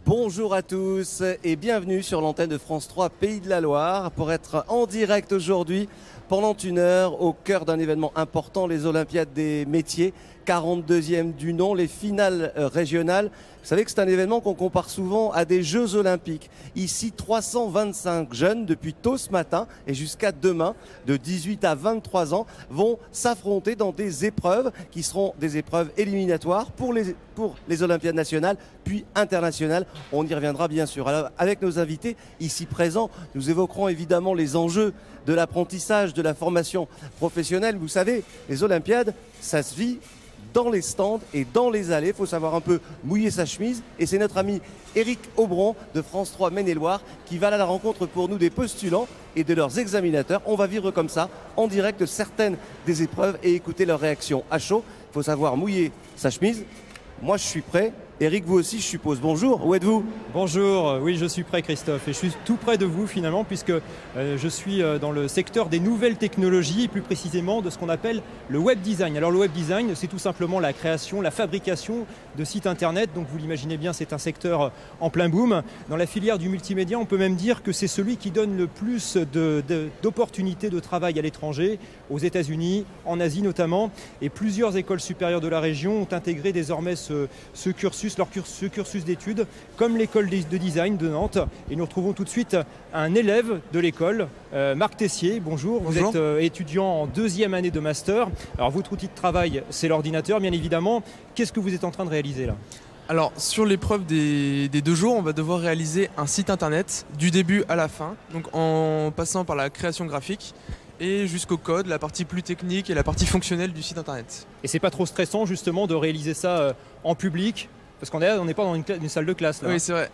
Bonjour à tous et bienvenue sur l'antenne de France 3 Pays de la Loire pour être en direct aujourd'hui pendant une heure au cœur d'un événement important, les Olympiades des métiers, 42e du nom, les finales régionales. Vous savez que c'est un événement qu'on compare souvent à des Jeux Olympiques. Ici, 325 jeunes depuis tôt ce matin et jusqu'à demain, de 18 à 23 ans, vont s'affronter dans des épreuves qui seront des épreuves éliminatoires pour les Olympiades nationales puis internationales. On y reviendra bien sûr. Alors, avec nos invités ici présents, nous évoquerons évidemment les enjeux de l'apprentissage, de la formation professionnelle. Vous savez, les Olympiades, ça se vit dans les stands et dans les allées. Il faut savoir un peu mouiller sa chemise. Et c'est notre ami Éric Aubron de France 3 Maine-et-Loire qui va à la rencontre pour nous des postulants et de leurs examinateurs. On va vivre comme ça, en direct, certaines des épreuves et écouter leurs réactions à chaud. Il faut savoir mouiller sa chemise. Moi, je suis prêt. Éric, vous aussi, je suppose. Bonjour, où êtes-vous ? Bonjour, oui, je suis prêt, Christophe. Et je suis tout près de vous, finalement, puisque je suis dans le secteur des nouvelles technologies, et plus précisément de ce qu'on appelle le web design. Alors, le web design, c'est tout simplement la création, la fabrication de sites Internet. Donc, vous l'imaginez bien, c'est un secteur en plein boom. Dans la filière du multimédia, on peut même dire que c'est celui qui donne le plus d'opportunités de travail à l'étranger, aux États-Unis, en Asie notamment. Et plusieurs écoles supérieures de la région ont intégré désormais ce cursus d'études, comme l'école de design de Nantes. Et nous retrouvons tout de suite un élève de l'école, Marc Tessier. Bonjour, vous êtes étudiant en 2e année de master. Alors votre outil de travail, c'est l'ordinateur, bien évidemment. Qu'est-ce que vous êtes en train de réaliser là ? Alors sur l'épreuve des 2 jours, on va devoir réaliser un site internet du début à la fin, donc en passant par la création graphique et jusqu'au code, la partie plus technique et la partie fonctionnelle du site internet. Et c'est pas trop stressant justement de réaliser ça en public ? Parce qu'on n'est pas dans une salle de classe là. Oui, c'est vrai.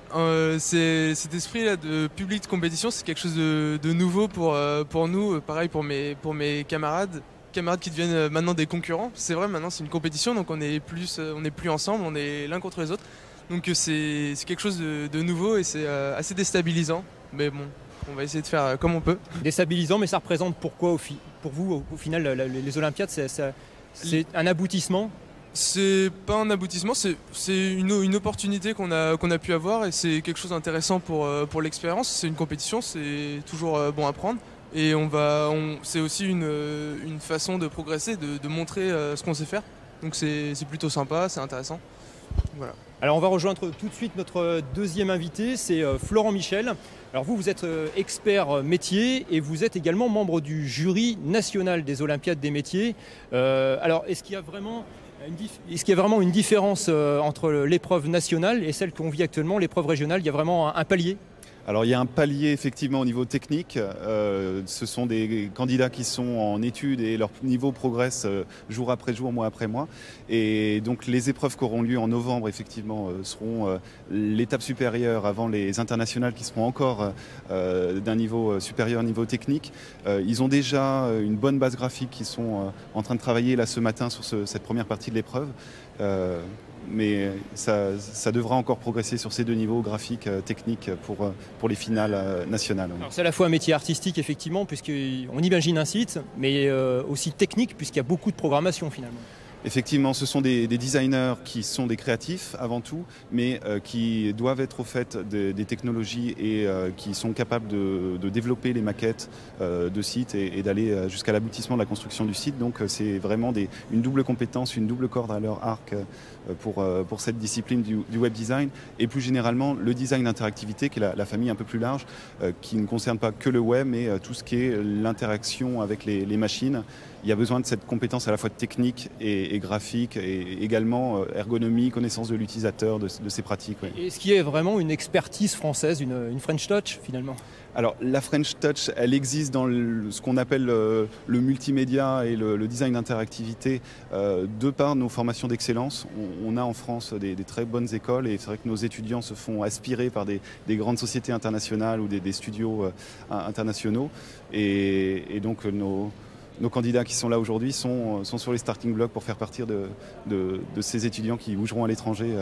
Cet esprit-là de public de compétition, c'est quelque chose de nouveau pour nous, pareil pour mes camarades qui deviennent maintenant des concurrents. C'est vrai, maintenant c'est une compétition, donc on est plus ensemble, on est l'un contre les autres. Donc c'est quelque chose de nouveau et c'est assez déstabilisant. Mais bon, on va essayer de faire comme on peut. Déstabilisant, mais ça représente pourquoi pour vous, au final, les Olympiades, c'est un aboutissement ? C'est pas un aboutissement, c'est une opportunité qu'on a pu avoir et c'est quelque chose d'intéressant pour l'expérience. C'est une compétition, c'est toujours bon à prendre et c'est aussi une façon de progresser, de montrer ce qu'on sait faire. Donc c'est plutôt sympa, c'est intéressant. Voilà. Alors on va rejoindre tout de suite notre deuxième invité, c'est Florent Michel. Alors vous êtes expert métier et vous êtes également membre du jury national des Olympiades des métiers. Alors est-ce qu'il y a vraiment une différence entre l'épreuve nationale et celle qu'on vit actuellement, l'épreuve régionale ? Il y a vraiment un palier ? Alors il y a un palier effectivement au niveau technique, ce sont des candidats qui sont en études et leur niveau progresse jour après jour, mois après mois. Et donc les épreuves qui auront lieu en novembre effectivement seront l'étape supérieure avant les internationales qui seront encore d'un niveau supérieur, niveau technique. Ils ont déjà une bonne base graphique qui sont en train de travailler là ce matin sur cette première partie de l'épreuve. Mais ça devra encore progresser sur ces 2 niveaux graphiques, techniques pour les finales nationales. Alors c'est à la fois un métier artistique effectivement, puisqu'on imagine un site, mais aussi technique, puisqu'il y a beaucoup de programmation finalement. Effectivement, ce sont des designers qui sont des créatifs avant tout, mais qui doivent être au fait des technologies et qui sont capables de développer les maquettes de sites et d'aller jusqu'à l'aboutissement de la construction du site. Donc c'est vraiment une double compétence, une double corde à leur arc pour cette discipline du web design. Et plus généralement, le design d'interactivité, qui est la famille un peu plus large, qui ne concerne pas que le web, mais tout ce qui est l'interaction avec les machines. Il y a besoin de cette compétence à la fois technique et graphique, et également ergonomie, connaissance de l'utilisateur, de ses pratiques. Oui. Est-ce qu'il y a vraiment une expertise française, une French Touch finalement ? Alors la French Touch, elle existe dans ce qu'on appelle le multimédia et le design d'interactivité de par nos formations d'excellence. On a en France des très bonnes écoles et c'est vrai que nos étudiants se font aspirer par des grandes sociétés internationales ou des studios internationaux. Et donc nos candidats qui sont là aujourd'hui sont sur les starting blocks pour faire partir de ces étudiants qui bougeront à l'étranger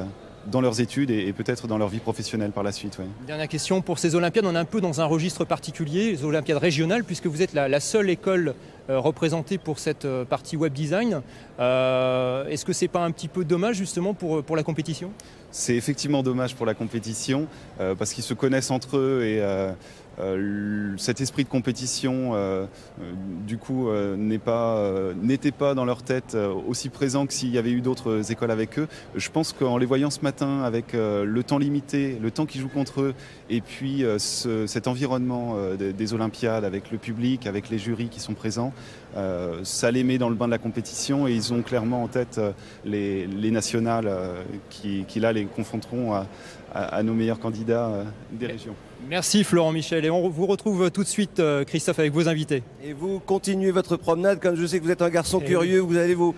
dans leurs études et peut-être dans leur vie professionnelle par la suite. Ouais. Dernière question, pour ces Olympiades, on est un peu dans un registre particulier, les Olympiades régionales, puisque vous êtes la seule école représentée pour cette partie web design. Est-ce que c'est pas un petit peu dommage justement pour la compétition ? C'est effectivement dommage pour la compétition parce qu'ils se connaissent entre eux et cet esprit de compétition du coup n'était pas dans leur tête aussi présent que s'il y avait eu d'autres écoles avec eux. Je pense qu'en les voyant ce matin avec le temps limité, le temps qu'ils jouent contre eux et puis cet environnement des Olympiades avec le public, avec les jurys qui sont présents, ça les met dans le bain de la compétition et ils ont clairement en tête les nationales qui là les confronteront à nos meilleurs candidats des régions. Merci Florent Michel, et on vous retrouve tout de suite Christophe avec vos invités. Et vous continuez votre promenade, comme je sais que vous êtes un garçon curieux, vous allez vous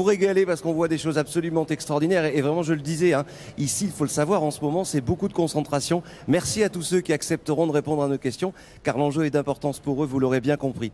régaler parce qu'on voit des choses absolument extraordinaires et vraiment je le disais, hein, ici il faut le savoir en ce moment c'est beaucoup de concentration. Merci à tous ceux qui accepteront de répondre à nos questions car l'enjeu est d'importance pour eux, vous l'aurez bien compris.